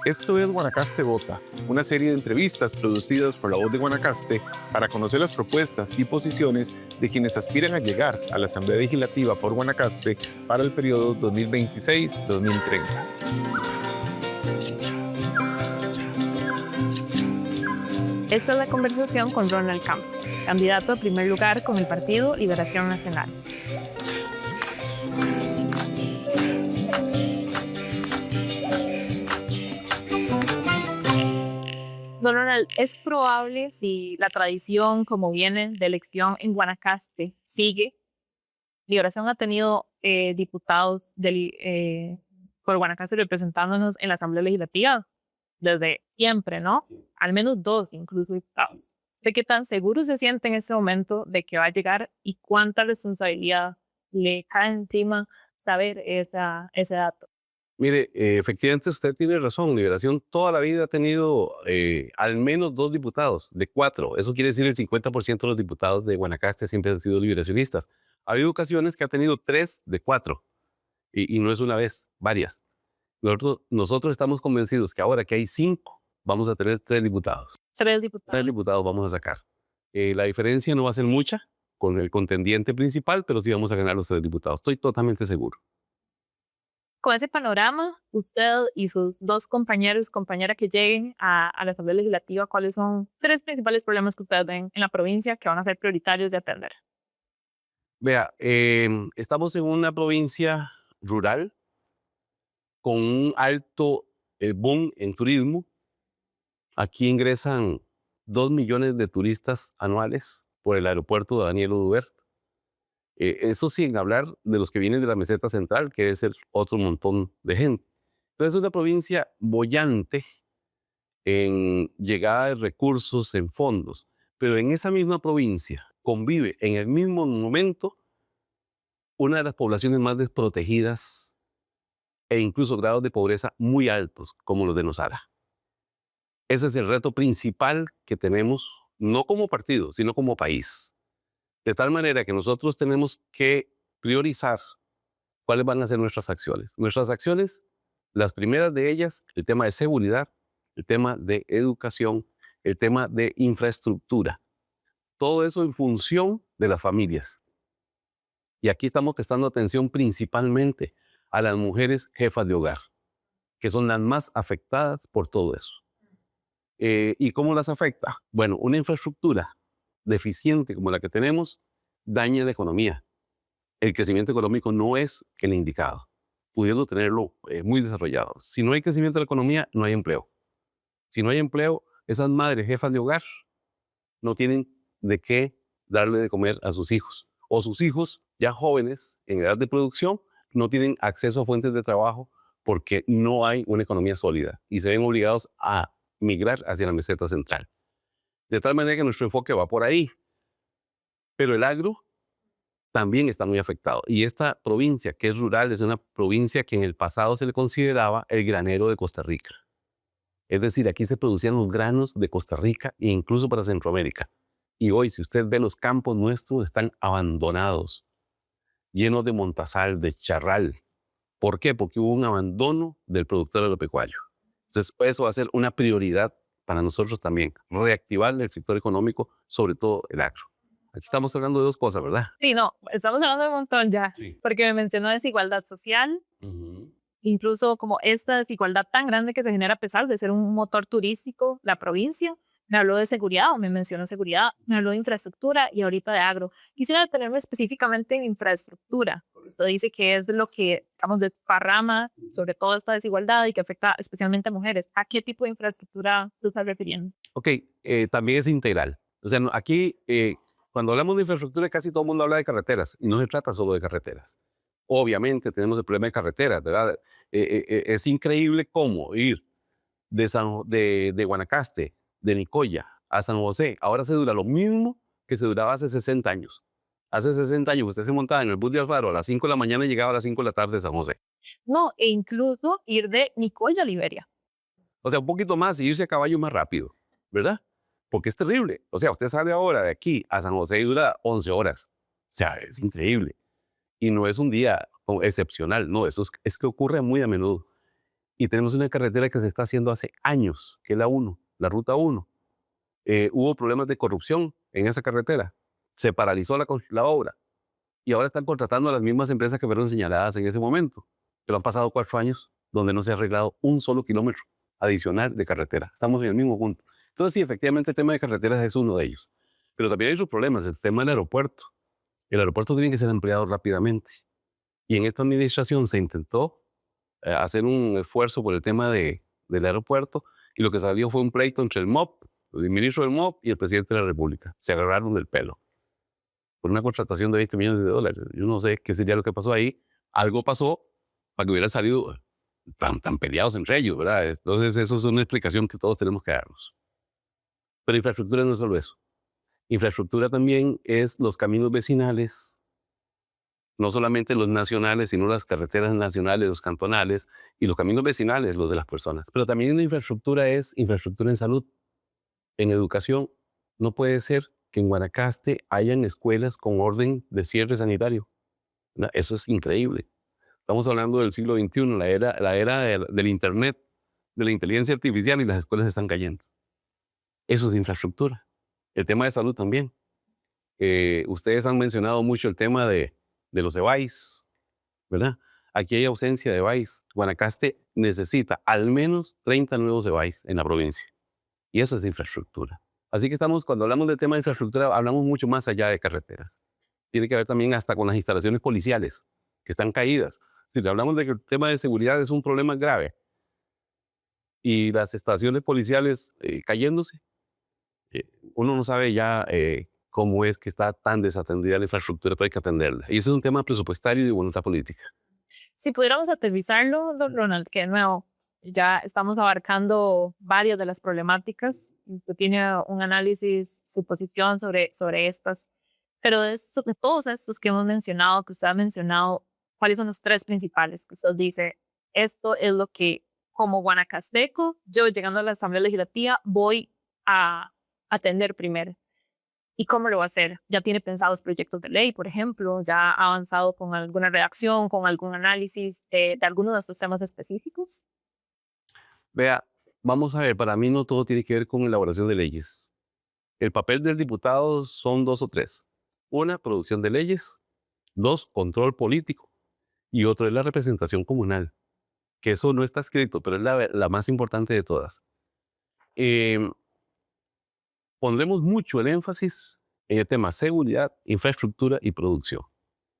Esto es Guanacaste Vota, una serie de entrevistas producidas por La Voz de Guanacaste para conocer las propuestas y posiciones de quienes aspiran a llegar a la Asamblea Legislativa por Guanacaste para el periodo 2026-2030. Esta es la conversación con Ronald Campos, candidato a primer lugar con el Partido Liberación Nacional. Don Ronald, ¿es probable, si la tradición como viene de elección en Guanacaste sigue? Liberación ha tenido diputados por Guanacaste representándonos en la Asamblea Legislativa desde siempre, ¿no? Sí. Al menos 2 incluso diputados. ¿De qué tan seguro se siente en este momento de que va a llegar y cuánta responsabilidad le cae encima saber ese dato? Mire, efectivamente usted tiene razón. Liberación toda la vida ha tenido al menos 2 diputados, de 4. Eso quiere decir el 50% de los diputados de Guanacaste siempre han sido liberacionistas. Ha habido ocasiones que ha tenido 3 de 4, y no es una vez, varias. Nosotros estamos convencidos que ahora que hay 5, vamos a tener 3 diputados. 3 3 diputados. diputados vamos a sacar. La diferencia no va a ser mucha con el contendiente principal, pero sí vamos a ganar los 3 diputados. Estoy totalmente seguro. Con ese panorama, usted y sus 2 compañeros, compañera que lleguen a la Asamblea Legislativa, ¿cuáles son 3 principales problemas que ustedes ven en la provincia que van a ser prioritarios de atender? Vea, estamos en una provincia rural con un alto boom en turismo. Aquí ingresan 2 millones de turistas anuales por el aeropuerto de Daniel Oduber. Eso sin hablar de los que vienen de la meseta central, que debe ser otro montón de gente. Entonces es una provincia boyante en llegada de recursos, en fondos, pero en esa misma provincia convive en el mismo momento una de las poblaciones más desprotegidas e incluso grados de pobreza muy altos, como los de Nosara. Ese es el reto principal que tenemos, no como partido, sino como país. De tal manera que nosotros tenemos que priorizar cuáles van a ser nuestras acciones. Nuestras acciones, las primeras de ellas, el tema de seguridad, el tema de educación, el tema de infraestructura. Todo eso en función de las familias. Y aquí estamos prestando atención principalmente a las mujeres jefas de hogar, que son las más afectadas por todo eso. ¿Y cómo las afecta? Bueno, una infraestructura deficiente como la que tenemos daña la economía. El crecimiento económico no es el indicado, pudiendo tenerlo muy desarrollado. Si no hay crecimiento de la economía, no hay empleo. Si no hay empleo, esas madres jefas de hogar no tienen de qué darle de comer a sus hijos. O sus hijos, ya jóvenes, en edad de producción, no tienen acceso a fuentes de trabajo porque no hay una economía sólida y se ven obligados a migrar hacia la meseta central. De tal manera que nuestro enfoque va por ahí. Pero el agro también está muy afectado. Y esta provincia, que es rural, es una provincia que en el pasado se le consideraba el granero de Costa Rica. Es decir, aquí se producían los granos de Costa Rica e incluso para Centroamérica. Y hoy, si usted ve los campos nuestros, están abandonados, llenos de montazal, de charral. ¿Por qué? Porque hubo un abandono del productor agropecuario. Entonces, eso va a ser una prioridad para nosotros también, reactivar el sector económico, sobre todo el agro. Aquí estamos hablando de 2 cosas, ¿verdad? Sí, no, estamos hablando de un montón ya, Sí. porque me mencionó desigualdad social, Ujú. incluso como esta desigualdad tan grande que se genera a pesar de ser un motor turístico, la provincia. Me habló de seguridad, o me mencionó seguridad, me habló de infraestructura y ahorita de agro. Quisiera detenerme específicamente en infraestructura. Usted dice que es lo que, digamos, desparrama sobre toda esta desigualdad y que afecta especialmente a mujeres. ¿A qué tipo de infraestructura se está refiriendo? Ok, también es integral. O sea, aquí, cuando hablamos de infraestructura, casi todo el mundo habla de carreteras, y no se trata solo de carreteras. Obviamente tenemos el problema de carreteras, ¿verdad? Es increíble cómo ir de Guanacaste, de Nicoya, a San José, ahora se dura lo mismo que se duraba hace 60 años. Hace 60 años usted se montaba en el bus de Alfaro a las 5 de la mañana y llegaba a las 5 de la tarde de San José. No, e incluso ir de Nicoya a Liberia. O sea, un poquito más y irse a caballo más rápido, ¿verdad? Porque es terrible. O sea, usted sale ahora de aquí a San José y dura 11 horas. O sea, es increíble. Y no es un día excepcional, no, eso es que ocurre muy a menudo. Y tenemos una carretera que se está haciendo hace años, que es la 1, la ruta 1. Hubo problemas de corrupción en esa carretera. Se paralizó la obra y ahora están contratando a las mismas empresas que fueron señaladas en ese momento. Pero han pasado 4 años donde no se ha arreglado un solo kilómetro adicional de carretera. Estamos en el mismo punto. Entonces, sí, efectivamente, el tema de carreteras es uno de ellos. Pero también hay otros problemas. El tema del aeropuerto. El aeropuerto tiene que ser ampliado rápidamente. Y en esta administración se intentó hacer un esfuerzo por el tema del aeropuerto y lo que salió fue un pleito entre el MOP, el ministro del MOP y el presidente de la República. Se agarraron del pelo por una contratación de $20 millones. Yo no sé qué sería lo que pasó ahí. Algo pasó para que hubieran salido tan peleados entre ellos, ¿verdad? Entonces, eso es una explicación que todos tenemos que darnos. Pero infraestructura no es solo eso. Infraestructura también es los caminos vecinales, no solamente los nacionales, sino las carreteras nacionales, los cantonales y los caminos vecinales, los de las personas. Pero también la infraestructura es infraestructura en salud, en educación. No puede ser que en Guanacaste hayan escuelas con orden de cierre sanitario. Eso es increíble. Estamos hablando del siglo XXI, la era del Internet, de la inteligencia artificial, y las escuelas están cayendo. Eso es infraestructura. El tema de salud también. Ustedes han mencionado mucho el tema de los EVAIS, ¿verdad? Aquí hay ausencia de EVAIS. Guanacaste necesita al menos 30 nuevos EVAIS en la provincia. Y eso es infraestructura. Así que cuando hablamos del tema de infraestructura, hablamos mucho más allá de carreteras. Tiene que ver también hasta con las instalaciones policiales, que están caídas. Si hablamos de que el tema de seguridad es un problema grave y las estaciones policiales cayéndose, uno no sabe ya cómo es que está tan desatendida la infraestructura, pero hay que atenderla. Y ese es un tema presupuestario y de voluntad política. Si pudiéramos aterrizarlo, don Ronald, que de nuevo ya estamos abarcando varias de las problemáticas, y usted tiene un análisis, su posición sobre estas, pero de todos estos que hemos mencionado, que usted ha mencionado, ¿cuáles son los 3 principales que usted dice? Esto es lo que, como guanacasteco, yo llegando a la Asamblea Legislativa, voy a atender primero. ¿Y cómo lo va a hacer? ¿Ya tiene pensados proyectos de ley, por ejemplo? ¿Ya ha avanzado con alguna redacción, con algún análisis de alguno de estos temas específicos? Vea, vamos a ver, para mí no todo tiene que ver con elaboración de leyes. El papel del diputado son 2 o 3. Una, producción de leyes. 2, control político. Y otro es la representación comunal, que eso no está escrito, pero es la más importante de todas. Eh, Pondremos mucho el énfasis en el tema seguridad, infraestructura y producción,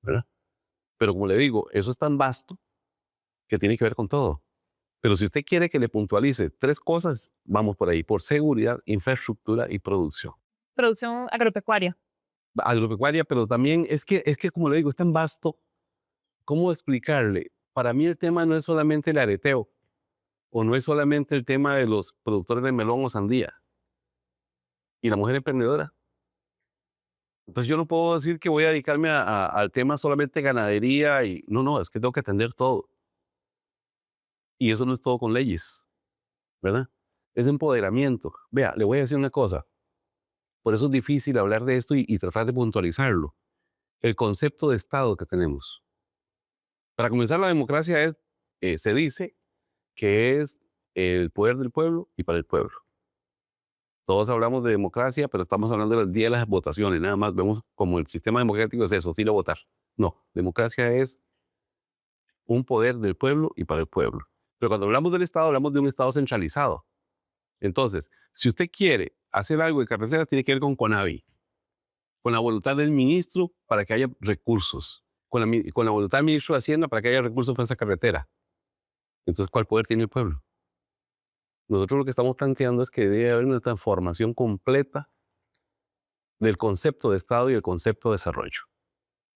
¿verdad? Pero como le digo, eso es tan vasto que tiene que ver con todo. Pero si usted quiere que le puntualice 3 cosas, vamos por ahí, por seguridad, infraestructura y producción. Producción agropecuaria. Agropecuaria, pero también es que como le digo, es tan vasto. ¿Cómo explicarle? Para mí el tema no es solamente el areteo, o no es solamente el tema de los productores de melón o sandía y la mujer emprendedora. Entonces yo no puedo decir que voy a dedicarme al tema solamente ganadería y no, es que tengo que atender todo. Y eso no es todo con leyes, ¿verdad? Es empoderamiento. Vea, le voy a decir una cosa. Por eso es difícil hablar de esto y tratar de puntualizarlo. El concepto de Estado que tenemos. Para comenzar, la democracia se dice que es el poder del pueblo y para el pueblo. Todos hablamos de democracia, pero estamos hablando del día de las votaciones. Nada más vemos como el sistema democrático es eso, sí lo votar. No, democracia es un poder del pueblo y para el pueblo. Pero cuando hablamos del Estado, hablamos de un Estado centralizado. Entonces, si usted quiere hacer algo de carreteras, tiene que ver con CONAVI, con la voluntad del ministro para que haya recursos, con la voluntad del ministro de Hacienda para que haya recursos para esa carretera. Entonces, ¿cuál poder tiene el pueblo? Nosotros lo que estamos planteando es que debe haber una transformación completa del concepto de Estado y el concepto de desarrollo.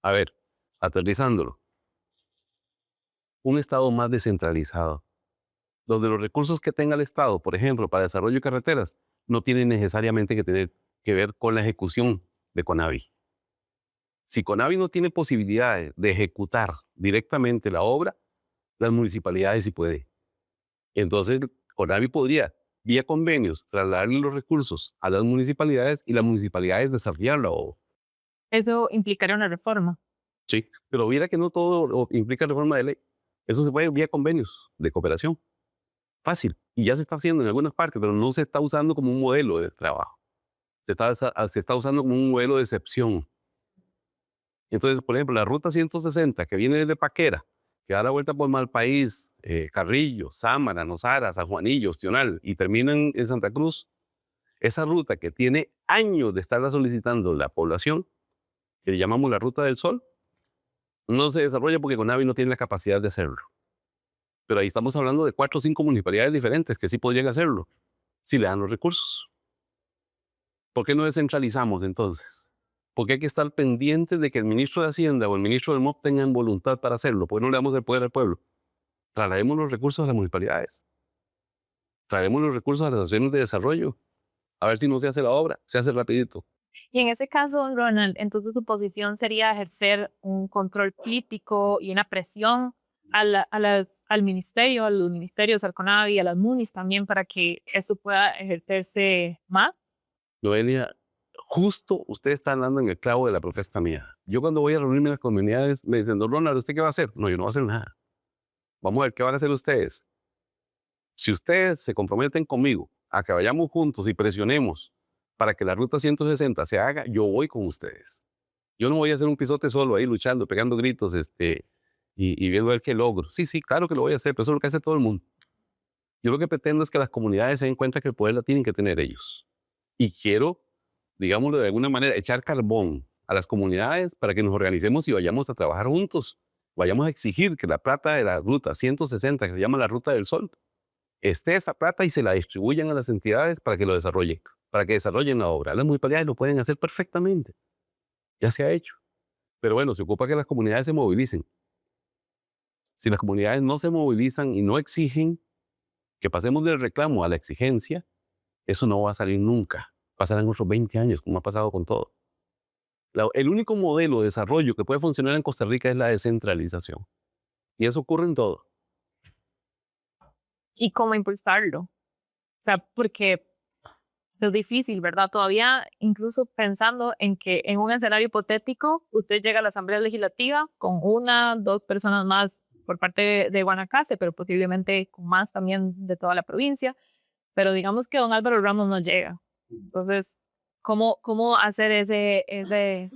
A ver, aterrizándolo, un Estado más descentralizado, donde los recursos que tenga el Estado, por ejemplo, para desarrollo de carreteras, no tienen necesariamente que tener que ver con la ejecución de CONAVI. Si CONAVI no tiene posibilidades de ejecutar directamente la obra, las municipalidades sí pueden. Entonces, CONAVI podría, vía convenios, trasladarle los recursos a las municipalidades y las municipalidades desarrollar la obra. Eso implicaría una reforma. Sí, pero viera que no todo implica reforma de ley. Eso se puede vía convenios de cooperación. fácil. Y ya se está haciendo en algunas partes, pero no se está usando como un modelo de trabajo. Se está usando como un modelo de excepción. Entonces, por ejemplo, la ruta 160 que viene desde Paquera, que da la vuelta por Malpaís, Carrillo, Sámara, Nosara, San Juanillo, Ostional y termina en Santa Cruz, esa ruta que tiene años de estarla solicitando la población, que le llamamos la Ruta del Sol, no se desarrolla porque Conavi no tiene la capacidad de hacerlo. Pero ahí estamos hablando de 4 o 5 municipalidades diferentes que sí podrían hacerlo, si le dan los recursos. ¿Por qué no descentralizamos entonces? Porque hay que estar pendientes de que el ministro de Hacienda o el ministro del MOP tengan voluntad para hacerlo. ¿Por qué no le damos el poder al pueblo? Traslademos los recursos a las municipalidades. Traemos los recursos a las asociaciones de desarrollo. A ver si no se hace la obra, se hace rapidito. Y en ese caso, don Ronald, entonces su posición sería ejercer un control político y una presión al ministerio, a los ministerios, al CONAVI, a las MUNIs también, para que esto pueda ejercerse más. Noelia, justo usted está hablando en el clavo de la propuesta mía. Yo cuando voy a reunirme en las comunidades me dicen, don Ronald, ¿usted qué va a hacer? No, yo no voy a hacer nada. Vamos a ver qué van a hacer ustedes. Si ustedes se comprometen conmigo a que vayamos juntos y presionemos para que la ruta 160 se haga, yo voy con ustedes. Yo no voy a hacer un pisote solo ahí luchando, pegando gritos y viendo a ver qué logro. Sí, sí, claro que lo voy a hacer, pero eso es lo que hace todo el mundo. Yo lo que pretendo es que las comunidades se den cuenta que el poder la tienen que tener ellos. Y quiero, digámoslo de alguna manera, echar carbón a las comunidades para que nos organicemos y vayamos a trabajar juntos. Vayamos a exigir que la plata de la ruta 160, que se llama la Ruta del Sol, esté esa plata y se la distribuyan a las entidades para que lo desarrollen, para que desarrollen la obra. Las municipalidades lo pueden hacer perfectamente. Ya se ha hecho. Pero bueno, se ocupa que las comunidades se movilicen. Si las comunidades no se movilizan y no exigen que pasemos del reclamo a la exigencia, eso no va a salir nunca. Pasarán otros 20 años, como ha pasado con todo. El único modelo de desarrollo que puede funcionar en Costa Rica es la descentralización. Y eso ocurre en todo. ¿Y cómo impulsarlo? O sea, porque es difícil, ¿verdad? Todavía, incluso pensando en que en un escenario hipotético, usted llega a la Asamblea Legislativa con 1, 2 personas más por parte de Guanacaste, pero posiblemente con más también de toda la provincia. Pero digamos que don Álvaro Ramos no llega. Entonces, ¿cómo hacer ese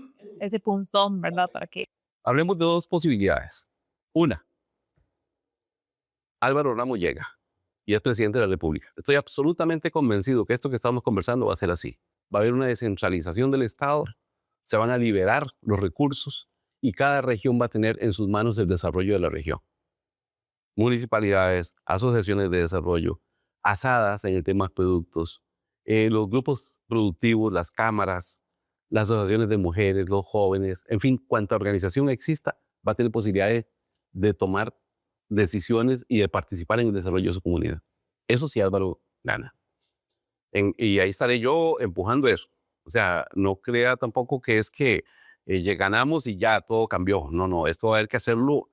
punzón, ¿verdad? Para que... Hablemos de 2 posibilidades. Una, Álvaro Ramos llega y es presidente de la República. Estoy absolutamente convencido que esto que estamos conversando va a ser así. Va a haber una descentralización del Estado, se van a liberar los recursos y cada región va a tener en sus manos el desarrollo de la región. Municipalidades, asociaciones de desarrollo, asadas en el tema de productos, los grupos productivos, las cámaras, las asociaciones de mujeres, los jóvenes, en fin, cuanta organización exista, va a tener posibilidades de tomar decisiones y de participar en el desarrollo de su comunidad. Eso sí, Álvaro gana. Y ahí estaré yo empujando eso. O sea, no crea tampoco que es que ganamos y ya todo cambió. No, no, esto va a haber que hacerlo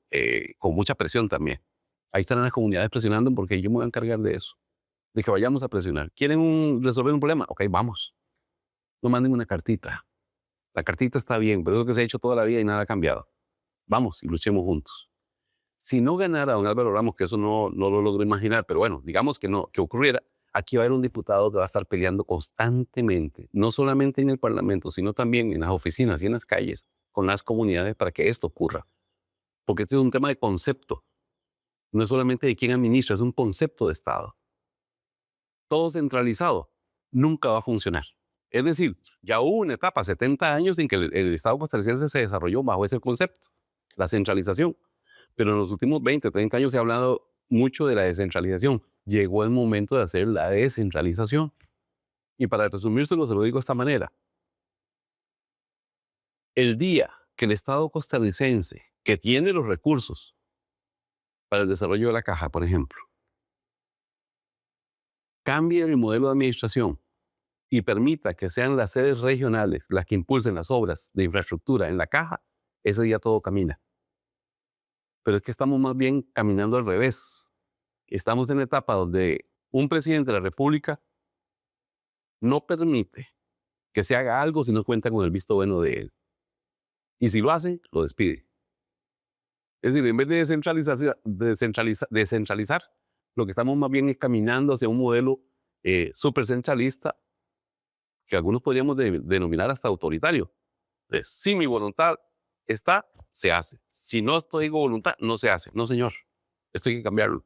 con mucha presión también. Ahí estarán las comunidades presionando porque yo me voy a encargar de eso, de que vayamos a presionar. ¿Quieren resolver un problema? Ok, vamos. No manden una cartita. La cartita está bien, pero es lo que se ha hecho toda la vida y nada ha cambiado. Vamos y luchemos juntos. Si no ganara don Álvaro Ramos, que eso no lo logro imaginar, pero bueno, digamos que no, que ocurriera, aquí va a haber un diputado que va a estar peleando constantemente, no solamente en el Parlamento, sino también en las oficinas y en las calles, con las comunidades para que esto ocurra. Porque este es un tema de concepto. No es solamente de quién administra, es un concepto de Estado. Todo centralizado nunca va a funcionar. Es decir, ya hubo una etapa, 70 años, en que el Estado costarricense se desarrolló bajo ese concepto, la centralización. Pero en los últimos 20, 30 años se ha hablado mucho de la descentralización. Llegó el momento de hacer la descentralización. Y para resumírselo, se lo digo de esta manera. El día que el Estado costarricense, que tiene los recursos para el desarrollo de la caja, por ejemplo, cambie el modelo de administración y permita que sean las sedes regionales las que impulsen las obras de infraestructura en la caja, ese día todo camina. Pero es que estamos más bien caminando al revés. Estamos en la etapa donde un presidente de la República no permite que se haga algo si no cuenta con el visto bueno de él. Y si lo hace, lo despide. Es decir, en vez de descentralizar, Lo que estamos más bien es caminando hacia un modelo súper centralista que algunos podríamos denominar hasta autoritario. Entonces, si mi voluntad está, se hace. Si no digo voluntad, no se hace. No, señor. Esto hay que cambiarlo.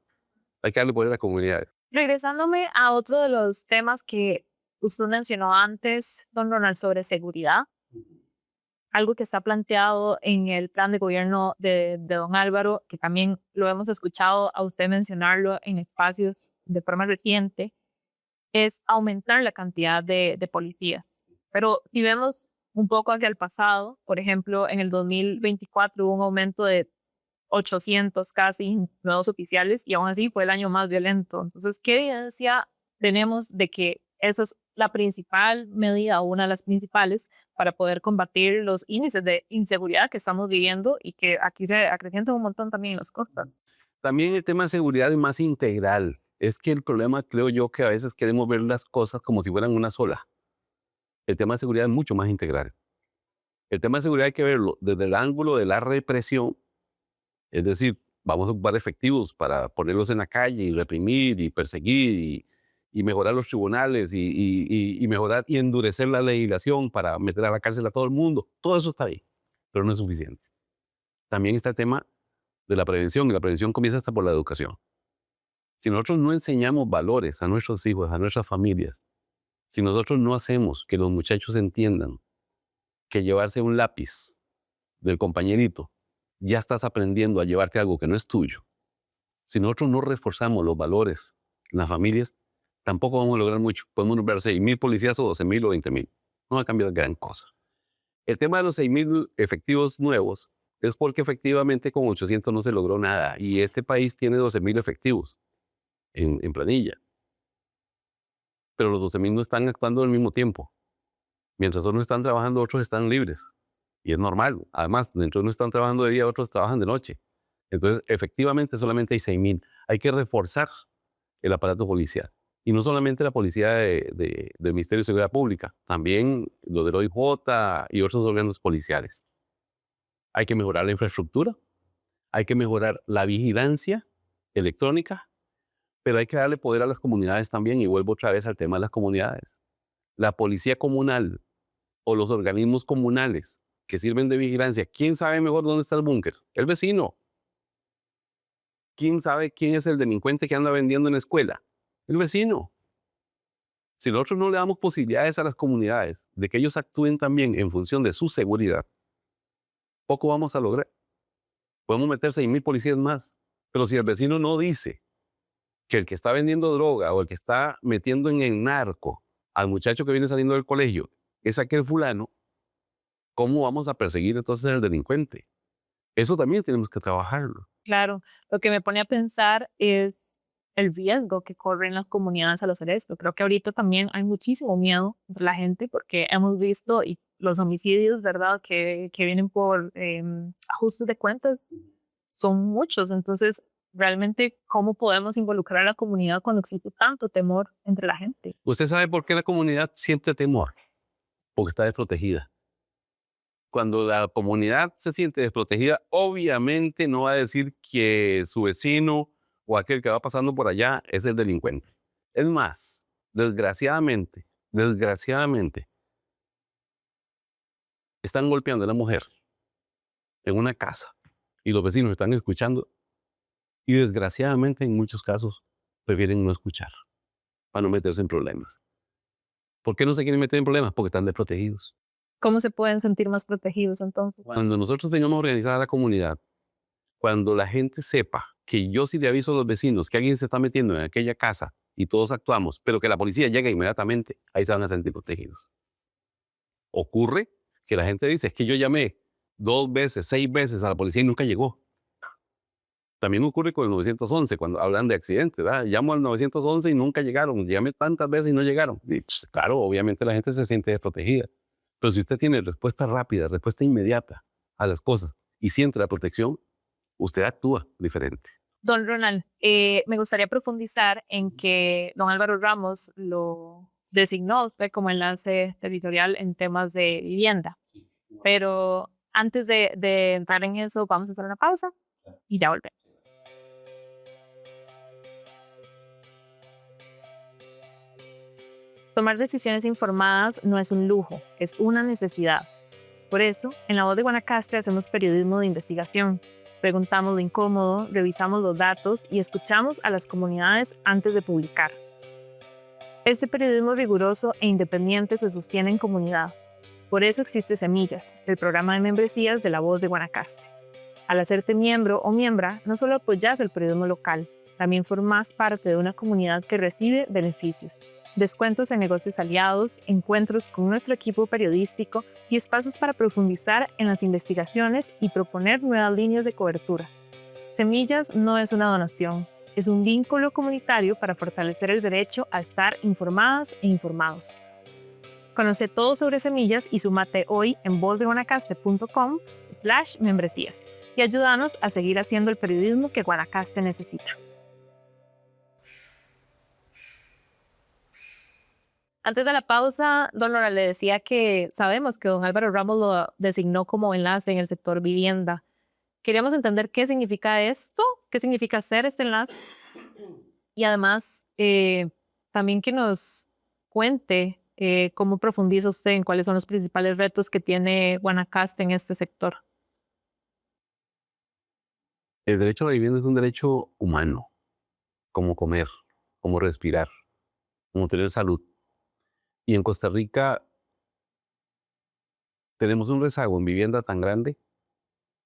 Hay que darle poder a las comunidades. Regresándome a otro de los temas que usted mencionó antes, don Ronald, sobre seguridad, algo que está planteado en el plan de gobierno de don Álvaro, que también lo hemos escuchado a usted mencionarlo en espacios de forma reciente, es aumentar la cantidad de policías. Pero si vemos un poco hacia el pasado, por ejemplo, en el 2024 hubo un aumento de 800 casi nuevos oficiales y aún así fue el año más violento. Entonces, ¿qué evidencia tenemos de que esa es la principal medida o una de las principales para poder combatir los índices de inseguridad que estamos viviendo y que aquí se acrecientan un montón también en las costas? También el tema de seguridad es más integral. Es que el problema, creo yo, que a veces queremos ver las cosas como si fueran una sola. El tema de seguridad es mucho más integral. El tema de seguridad hay que verlo desde el ángulo de la represión, es decir, vamos a ocupar efectivos para ponerlos en la calle y reprimir y perseguir y mejorar los tribunales y mejorar y endurecer la legislación para meter a la cárcel a todo el mundo. Todo eso está ahí, pero no es suficiente. También está el tema de la prevención, y la prevención comienza hasta por la educación. Si nosotros no enseñamos valores a nuestros hijos, a nuestras familias, si nosotros no hacemos que los muchachos entiendan que llevarse un lápiz del compañerito, ya estás aprendiendo a llevarte algo que no es tuyo. Si nosotros no reforzamos los valores en las familias, tampoco vamos a lograr mucho. Podemos nombrar 6,000 policías o 12,000 o 20,000. No va a cambiar gran cosa. El tema de los 6,000 efectivos nuevos es porque efectivamente con 800 no se logró nada y este país tiene 12,000 efectivos en planilla. Pero los 12,000 no están actuando al mismo tiempo. Mientras unos están trabajando, otros están libres. Y es normal. Además, dentro de unos están trabajando de día, otros trabajan de noche. Entonces, efectivamente, solamente hay 6,000. Hay que reforzar el aparato policial. Y no solamente la policía del Ministerio de Seguridad Pública, también lo del OIJ y otros órganos policiales. Hay que mejorar la infraestructura, hay que mejorar la vigilancia electrónica, pero hay que darle poder a las comunidades también. Y vuelvo otra vez al tema de las comunidades. La policía comunal o los organismos comunales que sirven de vigilancia, ¿quién sabe mejor dónde está el búnker? El vecino. ¿Quién sabe quién es el delincuente que anda vendiendo en la escuela? El vecino. Si nosotros no le damos posibilidades a las comunidades de que ellos actúen también en función de su seguridad, poco vamos a lograr. Podemos meter 6,000 policías más, pero si el vecino no dice que el que está vendiendo droga o el que está metiendo en el narco al muchacho que viene saliendo del colegio es aquel fulano, ¿cómo vamos a perseguir entonces al delincuente? Eso también tenemos que trabajarlo. Claro, lo que me pone a pensar es el riesgo que corren las comunidades al hacer esto. Creo que ahorita también hay muchísimo miedo entre la gente porque hemos visto y los homicidios, ¿verdad?, que vienen por ajustes de cuentas son muchos. Entonces, realmente, ¿cómo podemos involucrar a la comunidad cuando existe tanto temor entre la gente? ¿Usted sabe por qué la comunidad siente temor? Porque está desprotegida. Cuando la comunidad se siente desprotegida, obviamente no va a decir que su vecino o aquel que va pasando por allá es el delincuente. Es más, desgraciadamente, están golpeando a la mujer en una casa y los vecinos están escuchando y desgraciadamente en muchos casos prefieren no escuchar para no meterse en problemas. ¿Por qué no se quieren meter en problemas? Porque están desprotegidos. ¿Cómo se pueden sentir más protegidos entonces? Cuando nosotros tengamos organizada la comunidad, cuando la gente sepa que yo sí le aviso a los vecinos que alguien se está metiendo en aquella casa y todos actuamos, pero que la policía llega inmediatamente, ahí se van a sentir protegidos. Ocurre que la gente dice, es que yo llamé 2 veces, 6 veces a la policía y nunca llegó. También ocurre con el 911, cuando hablan de accidentes, ¿verdad? Llamo al 911 y nunca llegaron. Llamé tantas veces y no llegaron. Y, pues, claro, obviamente la gente se siente desprotegida. Pero si usted tiene respuesta rápida, respuesta inmediata a las cosas y siente la protección, usted actúa diferente. Don Ronald, me gustaría profundizar en que don Álvaro Ramos lo designó a usted como enlace territorial en temas de vivienda. Pero antes de entrar en eso, vamos a hacer una pausa y ya volvemos. Tomar decisiones informadas no es un lujo, es una necesidad. Por eso, en La Voz de Guanacaste hacemos periodismo de investigación. Preguntamos lo incómodo, revisamos los datos y escuchamos a las comunidades antes de publicar. Este periodismo riguroso e independiente se sostiene en comunidad. Por eso existe Semillas, el programa de membresías de La Voz de Guanacaste. Al hacerte miembro o miembra, no solo apoyas el periodismo local, también formas parte de una comunidad que recibe beneficios. Descuentos en negocios aliados, encuentros con nuestro equipo periodístico y espacios para profundizar en las investigaciones y proponer nuevas líneas de cobertura. Semillas no es una donación, es un vínculo comunitario para fortalecer el derecho a estar informadas e informados. Conoce todo sobre Semillas y súmate hoy en vozdeguanacaste.com/membresías y ayúdanos a seguir haciendo el periodismo que Guanacaste necesita. Antes de la pausa, don Lora le decía que sabemos que don Álvaro Ramos lo designó como enlace en el sector vivienda. Queríamos entender qué significa esto, qué significa ser este enlace y además también que nos cuente cómo profundiza usted en cuáles son los principales retos que tiene Guanacaste en este sector. El derecho a la vivienda es un derecho humano, como comer, como respirar, como tener salud. Y en Costa Rica tenemos un rezago en vivienda tan grande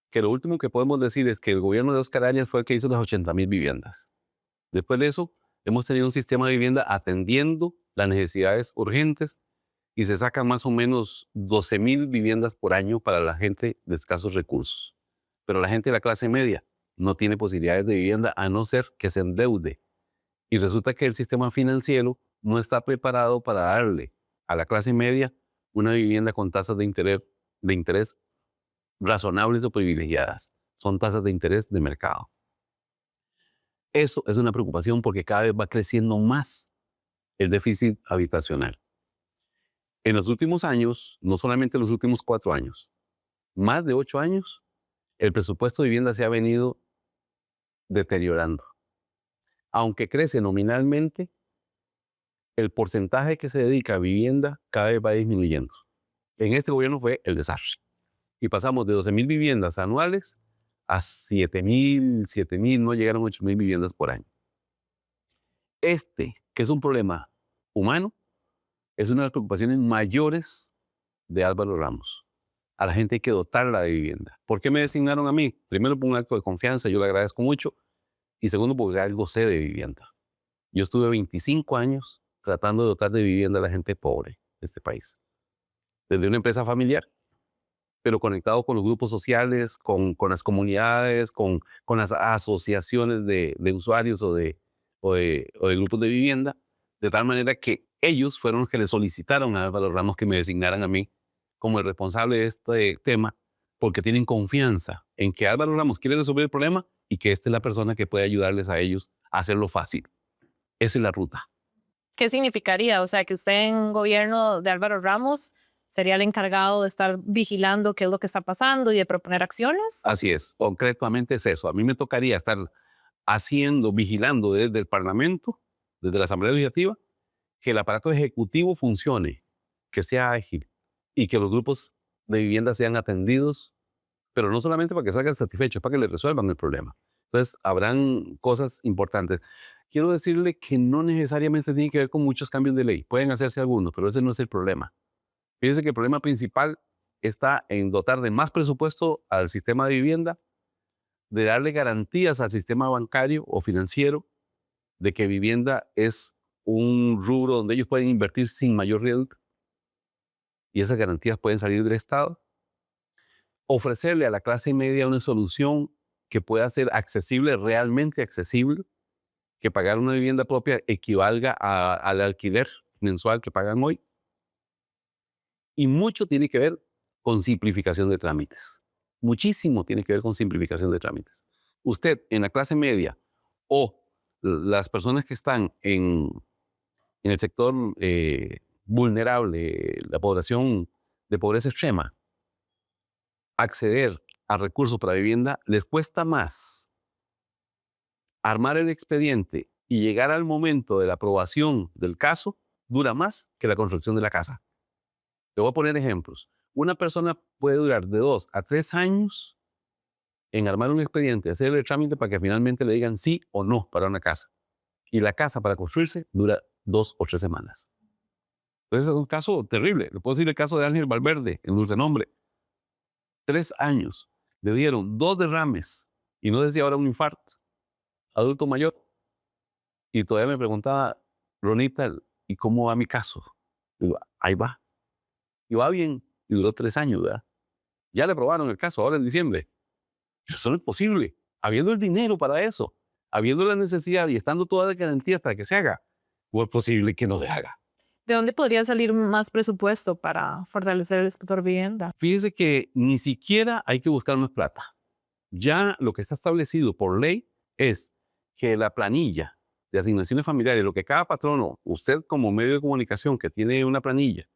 que lo último que podemos decir es que el gobierno de Oscar Arias fue el que hizo las 80,000 viviendas. Después de eso, hemos tenido un sistema de vivienda atendiendo las necesidades urgentes y se sacan más o menos 12,000 viviendas por año para la gente de escasos recursos. Pero la gente de la clase media no tiene posibilidades de vivienda a no ser que se endeude. Y resulta que el sistema financiero no está preparado para darle a la clase media una vivienda con tasas de interés razonables o privilegiadas. Son tasas de interés de mercado. Eso es una preocupación porque cada vez va creciendo más el déficit habitacional. En los últimos años, no solamente los últimos 4 años, más de 8 años, el presupuesto de vivienda se ha venido deteriorando. Aunque crece nominalmente, el porcentaje que se dedica a vivienda cada vez va disminuyendo. En este gobierno fue el desastre. Y pasamos de 12,000 viviendas anuales a 7,000, no llegaron a 8,000 viviendas por año. Este, que es un problema humano, es una de las preocupaciones mayores de Álvaro Ramos. A la gente hay que dotarla de vivienda. ¿Por qué me designaron a mí? Primero por un acto de confianza, yo le agradezco mucho. Y segundo porque algo sé de vivienda. Yo estuve 25 años tratando de dotar de vivienda a la gente pobre de este país. Desde una empresa familiar, pero conectado con los grupos sociales, con las comunidades, con las asociaciones de usuarios o de grupos de vivienda, de tal manera que ellos fueron los que le solicitaron a Álvaro Ramos que me designaran a mí como el responsable de este tema, porque tienen confianza en que Álvaro Ramos quiere resolver el problema y que esta es la persona que puede ayudarles a ellos a hacerlo fácil. Esa es la ruta. ¿Qué significaría? O sea, que usted en un gobierno de Álvaro Ramos sería el encargado de estar vigilando qué es lo que está pasando y de proponer acciones. Así es, concretamente es eso. A mí me tocaría estar vigilando desde el Parlamento, desde la Asamblea Legislativa, que el aparato ejecutivo funcione, que sea ágil y que los grupos de vivienda sean atendidos, pero no solamente para que salgan satisfechos, para que les resuelvan el problema. Entonces, habrán cosas importantes. Quiero decirle que no necesariamente tiene que ver con muchos cambios de ley. Pueden hacerse algunos, pero ese no es el problema. Fíjense que el problema principal está en dotar de más presupuesto al sistema de vivienda, de darle garantías al sistema bancario o financiero de que vivienda es un rubro donde ellos pueden invertir sin mayor riesgo y esas garantías pueden salir del Estado. Ofrecerle a la clase media una solución que pueda ser accesible, realmente accesible, que pagar una vivienda propia equivalga al alquiler mensual que pagan hoy. Y mucho tiene que ver con simplificación de trámites. Muchísimo tiene que ver con simplificación de trámites. Usted en la clase media o las personas que están en el sector vulnerable, la población de pobreza extrema, acceder a recursos para vivienda les cuesta más armar el expediente y llegar al momento de la aprobación del caso dura más que la construcción de la casa. Te voy a poner ejemplos. Una persona puede durar de 2 a 3 años en armar un expediente, hacer el trámite para que finalmente le digan sí o no para una casa. Y la casa para construirse dura 2 o 3 semanas. Entonces es un caso terrible. Le puedo decir el caso de Ángel Valverde en Dulce Nombre. 3 años. Le dieron 2 derrames y no sé si ahora un infarto. Adulto mayor. Y todavía me preguntaba, Ronita, ¿y cómo va mi caso? Digo, ahí va. Y va bien. Y duró 3 años, ¿verdad? Ya le aprobaron el caso ahora en diciembre. Eso no es posible. Habiendo el dinero para eso, habiendo la necesidad y estando todas las garantías para que se haga, ¿cómo es posible que no se haga? ¿De dónde podría salir más presupuesto para fortalecer el sector vivienda? Fíjese que ni siquiera hay que buscar más plata. Ya lo que está establecido por ley es que la planilla de asignaciones familiares, lo que cada patrono, usted como medio de comunicación que tiene una planilla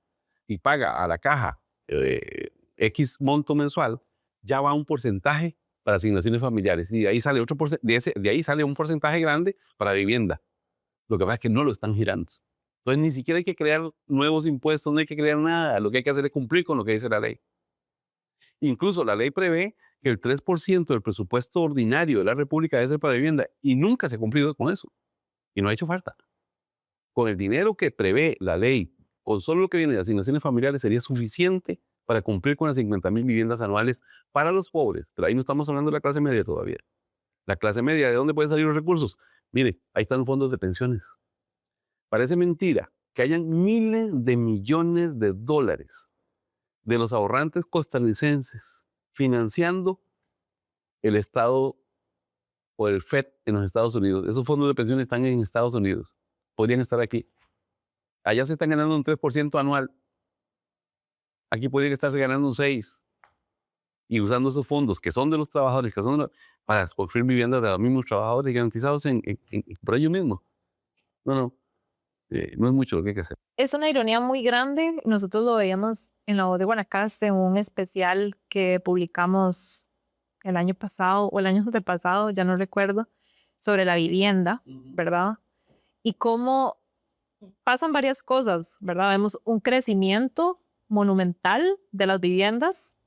y paga a la caja X monto mensual, ya va un porcentaje para asignaciones familiares y de ahí sale de ahí sale un porcentaje grande para vivienda. Lo que pasa es que no lo están girando. Entonces ni siquiera hay que crear nuevos impuestos, no hay que crear nada. Lo que hay que hacer es cumplir con lo que dice la ley. Incluso la ley prevé que el 3% del presupuesto ordinario de la República debe ser para vivienda y nunca se ha cumplido con eso. Y no ha hecho falta. Con el dinero que prevé la ley, con solo lo que viene de asignaciones familiares, sería suficiente para cumplir con las 50,000 viviendas anuales para los pobres. Pero ahí no estamos hablando de la clase media todavía. La clase media, ¿de dónde pueden salir los recursos? Mire, ahí están los fondos de pensiones. Parece mentira que hayan miles de millones de dólares de los ahorrantes costarricenses financiando el Estado o el FED en los Estados Unidos. Esos fondos de pensiones están en Estados Unidos. Podrían estar aquí. Allá se están ganando un 3% anual. Aquí podrían estarse ganando un 6%. Y usando esos fondos que son de los trabajadores, para construir viviendas de los mismos trabajadores garantizados por ellos mismos. No, no es mucho lo que hay que hacer. Es una ironía muy grande. Nosotros lo veíamos en la voz de Guanacaste, en un especial que publicamos el año pasado o el año antepasado, ya no recuerdo, sobre la vivienda, ¿verdad? Y cómo pasan varias cosas, ¿verdad? Vemos un crecimiento monumental de las viviendas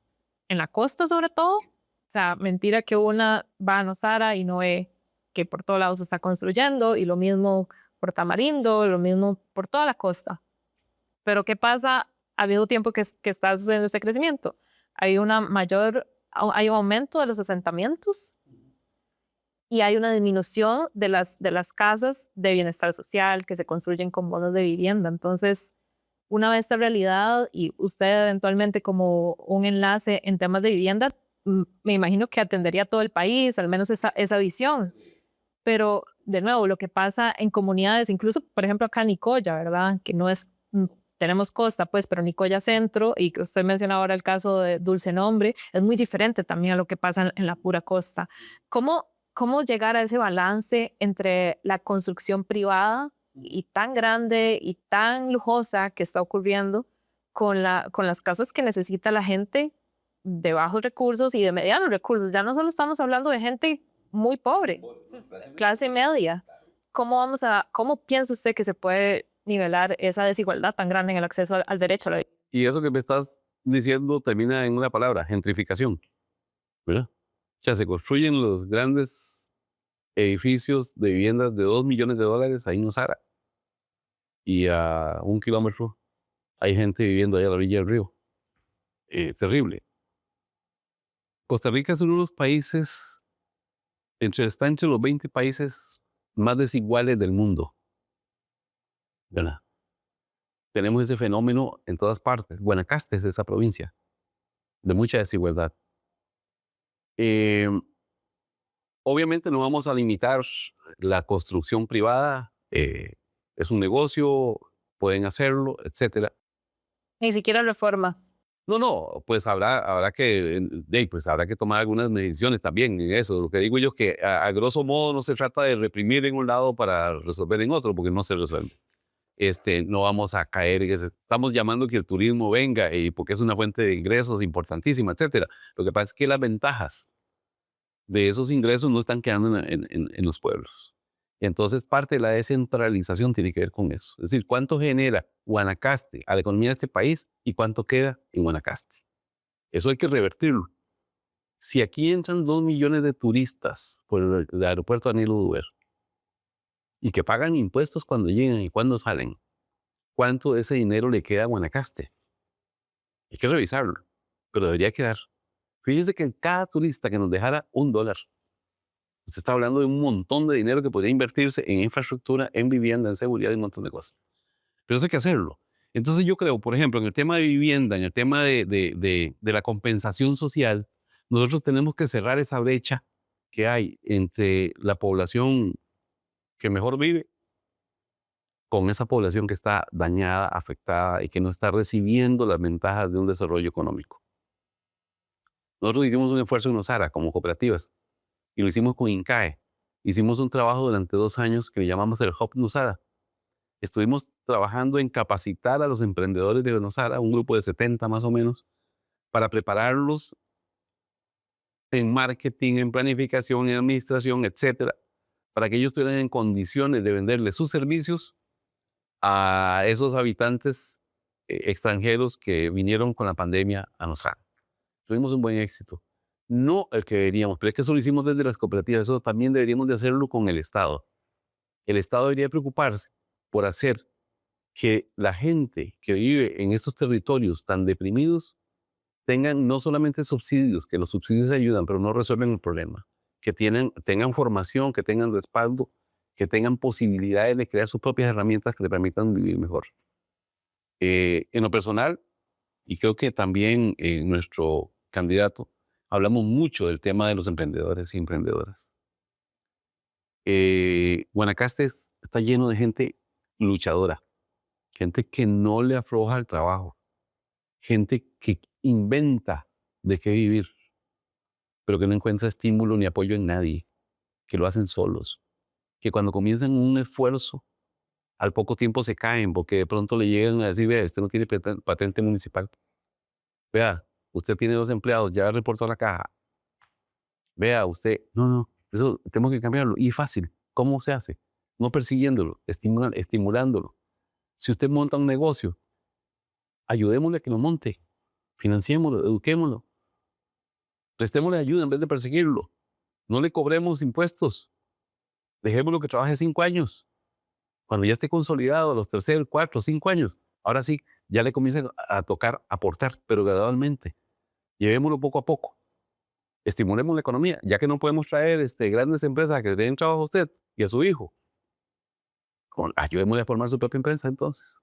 en la costa sobre todo. O sea, mentira que una va a Nosara y no ve que por todos lados se está construyendo, y lo mismo por Tamarindo, lo mismo por toda la costa. Pero ¿qué pasa al mismo tiempo que está sucediendo este crecimiento? Hay un aumento de los asentamientos y hay una disminución de las casas de bienestar social que se construyen con bonos de vivienda. Entonces, una vez esta realidad y usted eventualmente como un enlace en temas de vivienda, me imagino que atendería a todo el país, al menos esa visión. Pero, de nuevo, lo que pasa en comunidades, incluso, por ejemplo, acá en Nicoya, ¿verdad? Que no es, tenemos costa, pues, pero Nicoya Centro, y que usted menciona ahora el caso de Dulce Nombre, es muy diferente también a lo que pasa en la pura costa. ¿Cómo llegar a ese balance entre la construcción privada y tan grande y tan lujosa que está ocurriendo con las casas que necesita la gente de bajos recursos y de medianos recursos? Ya no solo estamos hablando de gente muy pobre, clase media. ¿Cómo piensa usted que se puede nivelar esa desigualdad tan grande en el acceso al derecho a la vivienda? Y eso que me estás diciendo termina en una palabra, gentrificación, ¿verdad? O sea, se construyen los grandes edificios de viviendas de $2 millones ahí en Nosara. Y a 1 kilómetro hay gente viviendo ahí a la orilla del río. Terrible. Costa Rica es uno de los países, está entre los 20 países más desiguales del mundo, ¿verdad? Tenemos ese fenómeno en todas partes. Guanacaste es esa provincia de mucha desigualdad. Obviamente no vamos a limitar la construcción privada. Es un negocio, pueden hacerlo, etcétera. Ni siquiera reformas. No, pues habrá que tomar algunas mediciones también en eso. Lo que digo yo es que a grosso modo no se trata de reprimir en un lado para resolver en otro, porque no se resuelve. No vamos a caer en eso. Estamos llamando que el turismo venga porque es una fuente de ingresos importantísima, etcétera. Lo que pasa es que las ventajas de esos ingresos no están quedando en los pueblos. Entonces, parte de la descentralización tiene que ver con eso. Es decir, cuánto genera Guanacaste a la economía de este país y cuánto queda en Guanacaste. Eso hay que revertirlo. Si aquí entran 2 millones de turistas por el aeropuerto Danilo Duber y que pagan impuestos cuando llegan y cuando salen, ¿cuánto de ese dinero le queda a Guanacaste? Hay que revisarlo, pero debería quedar. Fíjese que cada turista que nos dejara $1, usted está hablando de un montón de dinero que podría invertirse en infraestructura, en vivienda, en seguridad y un montón de cosas. Pero eso hay que hacerlo. Entonces yo creo, por ejemplo, en el tema de vivienda, en el tema de la compensación social, nosotros tenemos que cerrar esa brecha que hay entre la población que mejor vive con esa población que está dañada, afectada y que no está recibiendo las ventajas de un desarrollo económico. Nosotros hicimos un esfuerzo en Nosara como cooperativas y lo hicimos con INCAE. Hicimos un trabajo durante 2 años que le llamamos el Hub Nosara. Estuvimos trabajando en capacitar a los emprendedores de Nosara, un grupo de 70 más o menos, para prepararlos en marketing, en planificación, en administración, etcétera, para que ellos estuvieran en condiciones de venderle sus servicios a esos habitantes extranjeros que vinieron con la pandemia a Nosara. Tuvimos un buen éxito. No el que deberíamos, pero es que eso lo hicimos desde las cooperativas, eso también deberíamos de hacerlo con el Estado. El Estado debería preocuparse por hacer que la gente que vive en estos territorios tan deprimidos tengan no solamente subsidios, que los subsidios ayudan, pero no resuelven el problema, que tengan formación, que tengan respaldo, que tengan posibilidades de crear sus propias herramientas que le permitan vivir mejor. En lo personal, y creo que también nuestro candidato, hablamos mucho del tema de los emprendedores y emprendedoras. Guanacaste está lleno de gente luchadora, gente que no le afloja el trabajo, gente que inventa de qué vivir, pero que no encuentra estímulo ni apoyo en nadie, que lo hacen solos, que cuando comienzan un esfuerzo, al poco tiempo se caen porque de pronto le llegan a decir, vea, usted no tiene patente municipal. Vea, usted tiene 2 empleados, ya reportó a la caja. Vea, usted, no, eso tenemos que cambiarlo. Y es fácil. ¿Cómo se hace? No persiguiéndolo, estimulándolo. Si usted monta un negocio, ayudémosle a que lo monte, financiémoslo, eduquémoslo, prestémosle ayuda en vez de perseguirlo. No le cobremos impuestos. Dejémoslo que trabaje 5 años. Cuando ya esté consolidado, a los 3, 4, 5 años, ahora sí, ya le comienzan a tocar aportar, pero gradualmente. Llevémoslo poco a poco. Estimulemos la economía, ya que no podemos traer grandes empresas que le den trabajo a usted y a su hijo. Ayudémosle a formar su propia empresa entonces.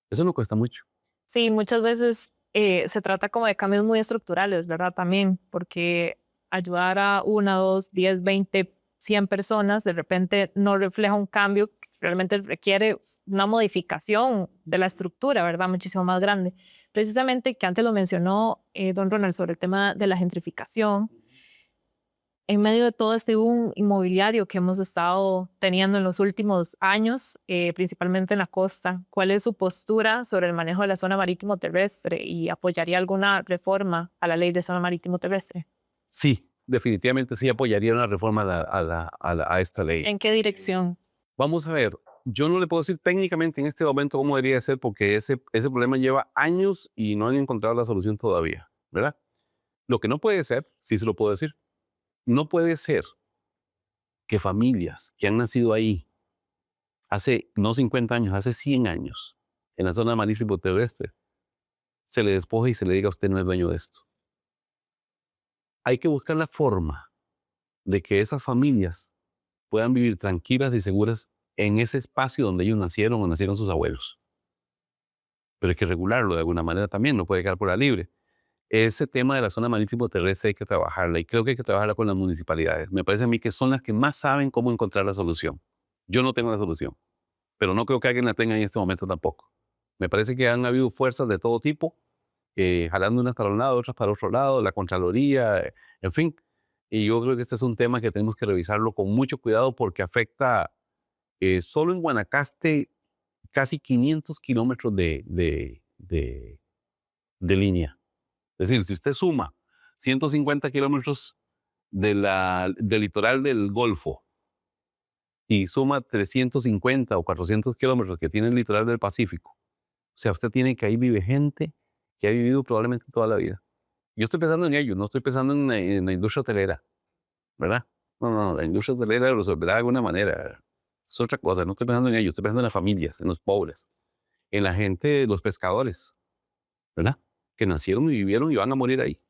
Eso no cuesta mucho. Sí, muchas veces se trata como de cambios muy estructurales, ¿verdad? También, porque ayudar a 1, 2, 10, 20, 100 personas de repente no refleja un cambio, que realmente requiere una modificación de la estructura, ¿verdad? Muchísimo más grande. Precisamente que antes lo mencionó don Ronald sobre el tema de la gentrificación. En medio de todo este boom inmobiliario que hemos estado teniendo en los últimos años, principalmente en la costa, ¿cuál es su postura sobre el manejo de la zona marítimo terrestre y apoyaría alguna reforma a la ley de zona marítimo terrestre? Sí, definitivamente sí apoyaría una reforma a esta ley. ¿En qué dirección? Vamos a ver, yo no le puedo decir técnicamente en este momento cómo debería ser porque ese problema lleva años y no han encontrado la solución todavía, ¿verdad? Lo que no puede ser, sí se lo puedo decir, no puede ser que familias que han nacido ahí hace no 50 años, hace 100 años, en la zona marítimo terrestre, se le despoje y se le diga usted no es dueño de esto. Hay que buscar la forma de que esas familias puedan vivir tranquilas y seguras en ese espacio donde ellos nacieron o nacieron sus abuelos. Pero hay que regularlo de alguna manera también, no puede quedar por la libre. Ese tema de la zona marítimo terrestre hay que trabajarla y creo que hay que trabajarla con las municipalidades. Me parece a mí que son las que más saben cómo encontrar la solución. Yo no tengo la solución, pero no creo que alguien la tenga en este momento tampoco. Me parece que han habido fuerzas de todo tipo, jalando unas para un lado, otras para otro lado, la Contraloría, en fin. Y yo creo que este es un tema que tenemos que revisarlo con mucho cuidado porque afecta solo en Guanacaste casi 500 kilómetros de línea. Es decir, si usted suma 150 kilómetros del litoral del Golfo y suma 350 o 400 kilómetros que tiene el litoral del Pacífico, o sea, usted tiene que ahí vive gente que ha vivido probablemente toda la vida. Yo estoy pensando en ellos, no estoy pensando en la industria hotelera, ¿verdad? No, no, la industria hotelera lo resolverá de alguna manera. Es otra cosa, no estoy pensando en ellos, estoy pensando en las familias, en los pobres, en la gente, los pescadores, ¿verdad? Que nacieron y vivieron y van a morir ahí.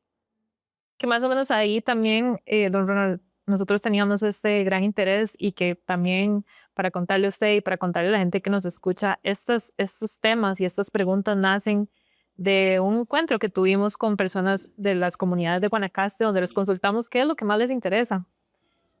Que más o menos ahí también, don Ronald, nosotros teníamos este gran interés y que también para contarle a usted y para contarle a la gente que nos escucha, estos temas y estas preguntas nacen de un encuentro que tuvimos con personas de las comunidades de Guanacaste, donde les consultamos qué es lo que más les interesa.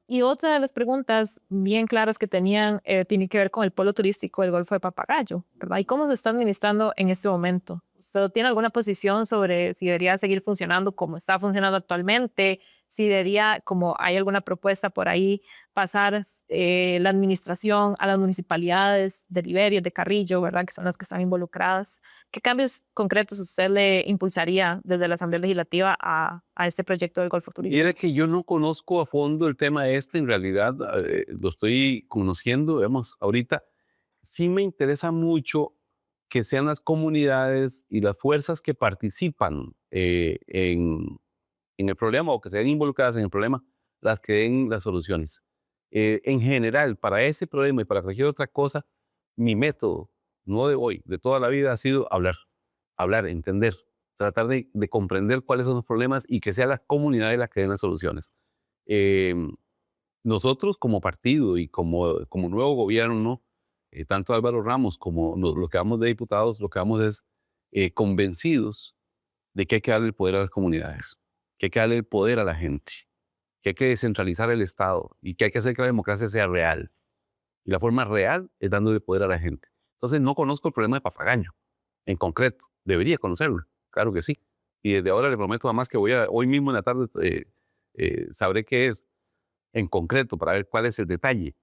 Y otra de las preguntas bien claras que tenían tiene que ver con el polo turístico del Golfo de Papagayo, ¿verdad? ¿Y cómo se está administrando en este momento? ¿Usted tiene alguna posición sobre si debería seguir funcionando como está funcionando actualmente? Si debería, como hay alguna propuesta por ahí, pasar la administración a las municipalidades de Liberia, de Carrillo, ¿verdad? Que son las que están involucradas. ¿Qué cambios concretos usted le impulsaría desde la Asamblea Legislativa a este proyecto del Golfo Turístico? Mira que yo no conozco a fondo el tema este, en realidad lo estoy conociendo, vemos, ahorita sí me interesa mucho que sean las comunidades y las fuerzas que participan en el problema o que se ven involucradas en el problema, las que den las soluciones. En general, para ese problema y para cualquier otra cosa, mi método, no de hoy, de toda la vida, ha sido hablar, entender, tratar de comprender cuáles son los problemas y que sea la comunidad la que den las soluciones. Eh, Nosotros como partido y como nuevo gobierno, ¿no? Tanto Álvaro Ramos como los que vamos de diputados, lo que vamos es convencidos de que hay que darle el poder a las comunidades, que hay que darle el poder a la gente, que hay que descentralizar el Estado y que hay que hacer que la democracia sea real. Y la forma real es dándole poder a la gente. Entonces no conozco el problema de Papagaño en concreto. Debería conocerlo, claro que sí. Y desde ahora le prometo además que hoy mismo en la tarde sabré qué es en concreto para ver cuál es el detalle.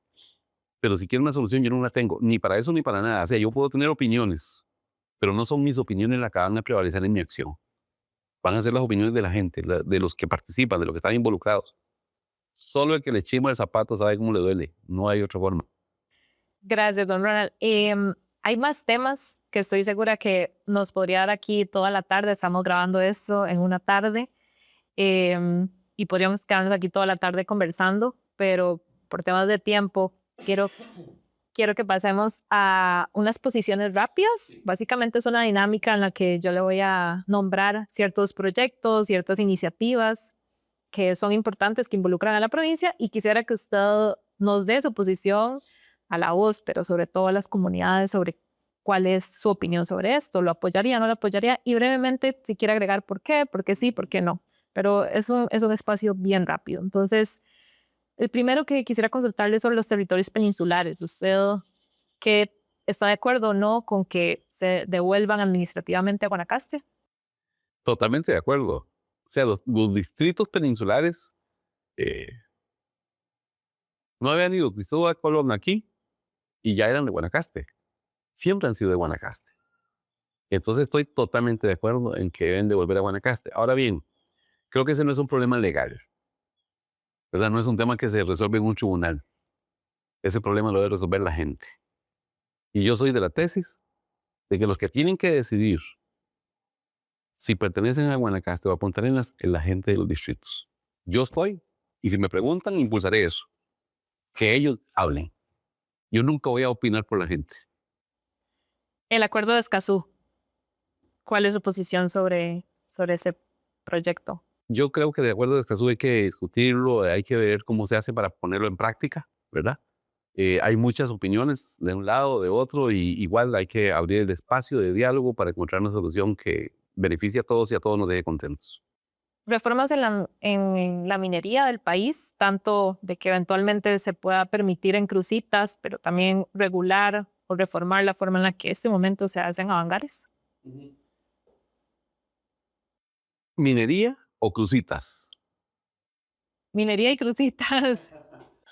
Pero si quiero una solución yo no la tengo, ni para eso ni para nada. O sea, yo puedo tener opiniones, pero no son mis opiniones las que van a prevalecer en mi acción. Van a ser las opiniones de la gente, de los que participan, de los que están involucrados. Solo el que le chima el zapato sabe cómo le duele. No hay otra forma. Gracias, don Ronald. Hay más temas que estoy segura que nos podría dar aquí toda la tarde. Estamos grabando esto en una tarde y podríamos quedarnos aquí toda la tarde conversando, pero por temas de tiempo quiero que pasemos a unas posiciones rápidas. Básicamente es una dinámica en la que yo le voy a nombrar ciertos proyectos, ciertas iniciativas que son importantes, que involucran a la provincia y quisiera que usted nos dé su posición a la voz, pero sobre todo a las comunidades sobre cuál es su opinión sobre esto. ¿Lo apoyaría, no lo apoyaría? Y brevemente, si quiere agregar por qué sí, por qué no. Pero es un espacio bien rápido. Entonces, el primero que quisiera consultarle es sobre los territorios peninsulares. ¿Usted qué está de acuerdo o no con que se devuelvan administrativamente a Guanacaste? Totalmente de acuerdo. O sea, los distritos peninsulares eh, no habían ido Cristóbal Colón aquí y ya eran de Guanacaste. Siempre han sido de Guanacaste. Entonces estoy totalmente de acuerdo en que deben devolver a Guanacaste. Ahora bien, creo que ese no es un problema legal, ¿verdad? No es un tema que se resuelve en un tribunal. Ese problema lo debe resolver la gente. Y yo soy de la tesis de que los que tienen que decidir si pertenecen a Guanacaste o a Punta Arenas es la gente de los distritos. Yo estoy, y si me preguntan, impulsaré eso. Que ellos hablen. Yo nunca voy a opinar por la gente. El acuerdo de Escazú. ¿Cuál es su posición sobre ese proyecto? Yo creo que de acuerdo a Escazú hay que discutirlo, hay que ver cómo se hace para ponerlo en práctica, ¿verdad? Hay muchas opiniones de un lado, de otro, y igual hay que abrir el espacio de diálogo para encontrar una solución que beneficie a todos y a todos nos deje contentos. Reformas en la minería del país, tanto de que eventualmente se pueda permitir en crucitas, pero también regular o reformar la forma en la que este momento se hacen avangares. ¿Minería o crucitas? Minería y crucitas.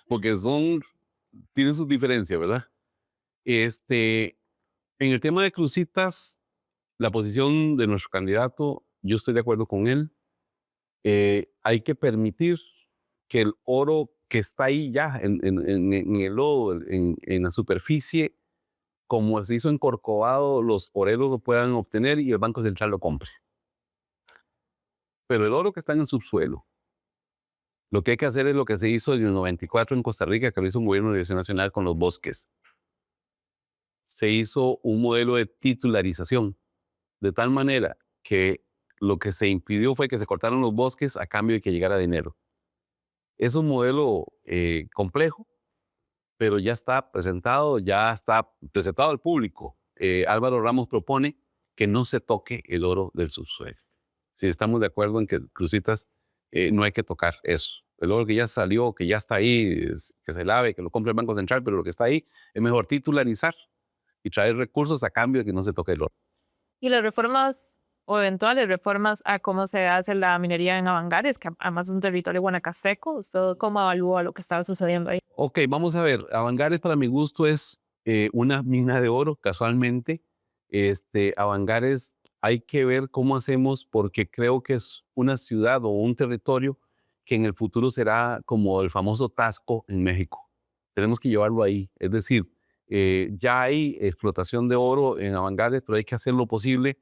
Porque tienen sus diferencias, ¿verdad? En el tema de crucitas, la posición de nuestro candidato, yo estoy de acuerdo con él. Hay que permitir que el oro que está ahí ya en el lodo, en la superficie, como se hizo en Corcovado, los oreros lo puedan obtener y el Banco Central lo compre. Pero el oro que está en el subsuelo, lo que hay que hacer es lo que se hizo en el 94 en Costa Rica, que lo hizo un gobierno de Dirección Nacional con los bosques. Se hizo un modelo de titularización, de tal manera que lo que se impidió fue que se cortaran los bosques a cambio de que llegara dinero. Es un modelo complejo, pero ya está presentado al público. Álvaro Ramos propone que no se toque el oro del subsuelo. Si estamos de acuerdo en que, Cruzitas, no hay que tocar eso. El oro que ya salió, que ya está ahí, que se lave, que lo compre el Banco Central, pero lo que está ahí es mejor titularizar y traer recursos a cambio de que no se toque el oro. Y las reformas o eventuales reformas a cómo se hace la minería en Avangares, que además es un territorio guanacasteco, ¿usted cómo evalúa lo que estaba sucediendo ahí? Ok, vamos a ver. Avangares para mi gusto es una mina de oro, casualmente. Avangares hay que ver cómo hacemos porque creo que es una ciudad o un territorio que en el futuro será como el famoso Tasco en México. Tenemos que llevarlo ahí. Es decir, ya hay explotación de oro en Avangares, pero hay que hacer lo posible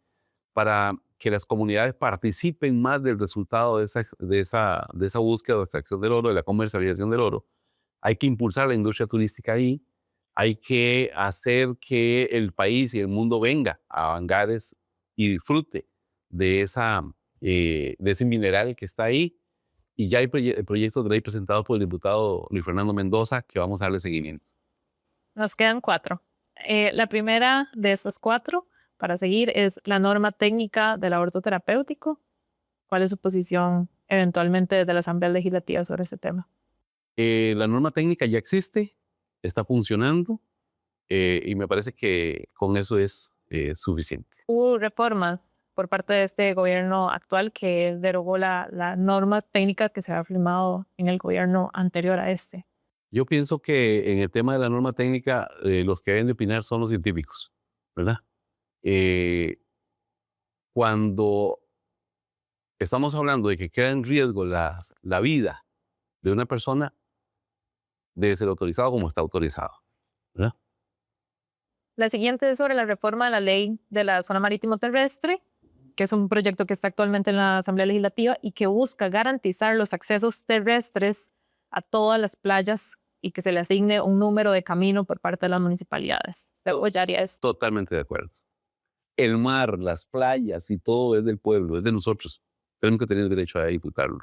para que las comunidades participen más del resultado de esa búsqueda o extracción del oro, de la comercialización del oro. Hay que impulsar la industria turística ahí, hay que hacer que el país y el mundo venga a Avangares y disfrute de ese mineral que está ahí. Y ya hay proyectos de ley presentados por el diputado Luis Fernando Mendoza que vamos a darle seguimiento. Nos quedan 4. La primera de estas 4 para seguir es la norma técnica del aborto terapéutico. ¿Cuál es su posición eventualmente desde la Asamblea Legislativa sobre ese tema? La norma técnica ya existe, está funcionando y me parece que con eso es suficiente. Hubo reformas por parte de este gobierno actual que derogó la norma técnica que se había firmado en el gobierno anterior a este. Yo pienso que en el tema de la norma técnica, los que deben de opinar son los científicos, ¿verdad? Eh, Cuando estamos hablando de que queda en riesgo la vida de una persona, debe ser autorizado como está autorizado, ¿verdad? La siguiente es sobre la reforma de la ley de la zona marítimo terrestre, que es un proyecto que está actualmente en la Asamblea Legislativa y que busca garantizar los accesos terrestres a todas las playas y que se le asigne un número de camino por parte de las municipalidades. ¿Usted apoyaría esto? Totalmente de acuerdo. El mar, las playas y todo es del pueblo, es de nosotros. Tenemos que tener derecho a disfrutarlo.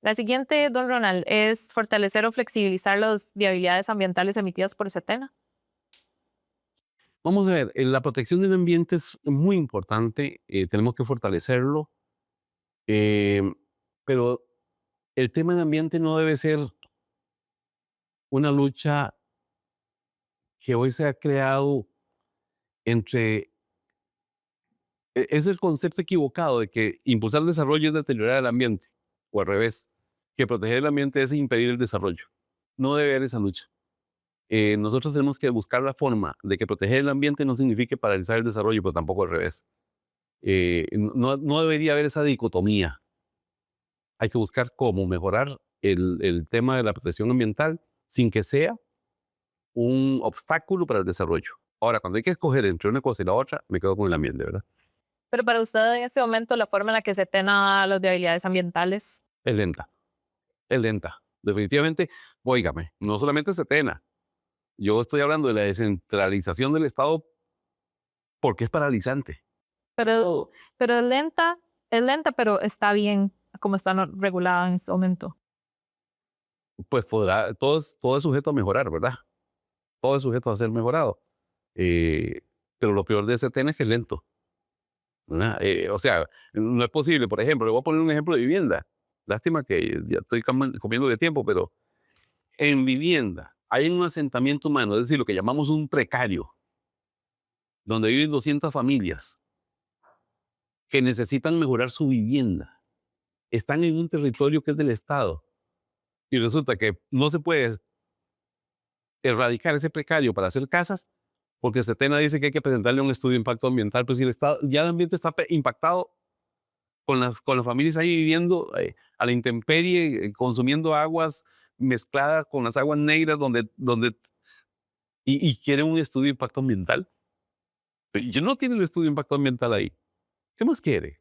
La siguiente, don Ronald, es fortalecer o flexibilizar las viabilidades ambientales emitidas por Setena. Vamos a ver, la protección del ambiente es muy importante, tenemos que fortalecerlo, eh, pero el tema del ambiente no debe ser una lucha que hoy se ha creado entre... Es el concepto equivocado de que impulsar el desarrollo es deteriorar el ambiente, o al revés, que proteger el ambiente es impedir el desarrollo. No debe haber esa lucha. Nosotros tenemos que buscar la forma de que proteger el ambiente no signifique paralizar el desarrollo, pero tampoco al revés. No debería haber esa dicotomía. Hay que buscar cómo mejorar el tema de la protección ambiental sin que sea un obstáculo para el desarrollo. Ahora, cuando hay que escoger entre una cosa y la otra, me quedo con el ambiente, ¿verdad? Pero para usted en este momento la forma en la que Setena da las viabilidades ambientales. Es lenta, es lenta. Definitivamente, óigame, no solamente Setena. Yo estoy hablando de la descentralización del Estado porque es paralizante. Pero, pero es lenta, pero está bien como está regulada en este momento. Pues todo es sujeto a mejorar, ¿verdad? Todo es sujeto a ser mejorado. Eh, pero lo peor de ese tema es que es lento, ¿verdad? O sea, no es posible, por ejemplo, le voy a poner un ejemplo de vivienda. Lástima que ya estoy comiendo de tiempo, pero en vivienda hay un asentamiento humano, es decir, lo que llamamos un precario, donde viven 200 familias que necesitan mejorar su vivienda. Están en un territorio que es del Estado y resulta que no se puede erradicar ese precario para hacer casas porque Setena dice que hay que presentarle un estudio de impacto ambiental, pues si el Estado, ya el ambiente está impactado con las familias ahí viviendo a la intemperie, consumiendo aguas, mezclada con las aguas negras y quieren un estudio de impacto ambiental. Yo no tiene el estudio de impacto ambiental ahí. ¿Qué más quiere?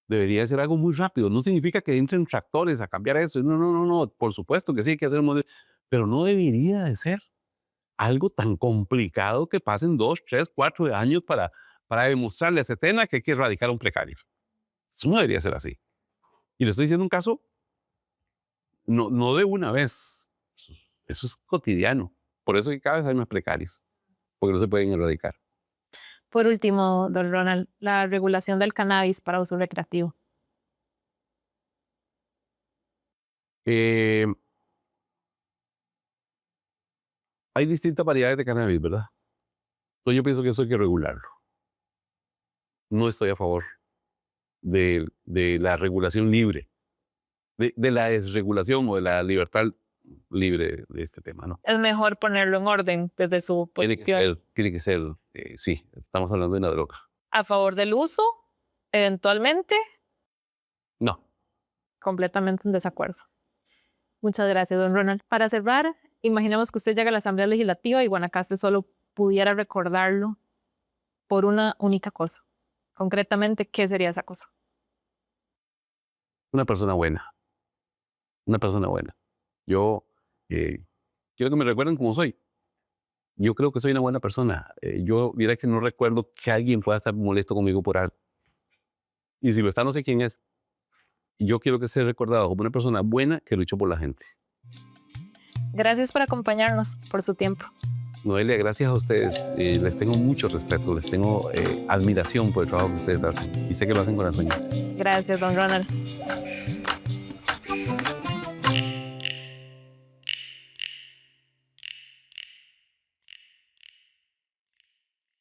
Debería ser algo muy rápido. No significa que entren tractores a cambiar eso. No, no, no, no. Por supuesto que sí hay que hacer un modelo, pero no debería de ser algo tan complicado que pasen 2, 3, 4 años para demostrarle a Setena que hay que erradicar un precario. Eso no debería ser así. Y le estoy diciendo un caso, no de una vez. Eso es cotidiano. Por eso que cada vez hay más precarios, porque no se pueden erradicar. Por último, don Ronald, la regulación del cannabis para uso recreativo. Eh, hay distintas variedades de cannabis, ¿verdad? Entonces yo pienso que eso hay que regularlo. No estoy a favor de la regulación libre, de la desregulación o de la libertad libre de este tema, ¿no? Es mejor ponerlo en orden desde su posición. Tiene que ser, sí, estamos hablando de una droga. A favor del uso, eventualmente, No, completamente en desacuerdo. Muchas gracias, don Ronald. Para cerrar, imaginemos que usted llega a la Asamblea Legislativa y Guanacaste solo pudiera recordarlo por una única cosa. Concretamente, ¿qué sería esa cosa? una persona buena, una persona buena. Yo quiero que me recuerden como soy. Yo creo que soy una buena persona. Yo, mira que no recuerdo que alguien pueda estar molesto conmigo por algo. Y si lo está, no sé quién es. Y yo quiero que sea recordado como una persona buena que luchó por la gente. Gracias por acompañarnos, por su tiempo. Noelia, gracias a ustedes. Les tengo mucho respeto, les tengo admiración por el trabajo que ustedes hacen. Y sé que lo hacen con las uñas. Gracias, don Ronald.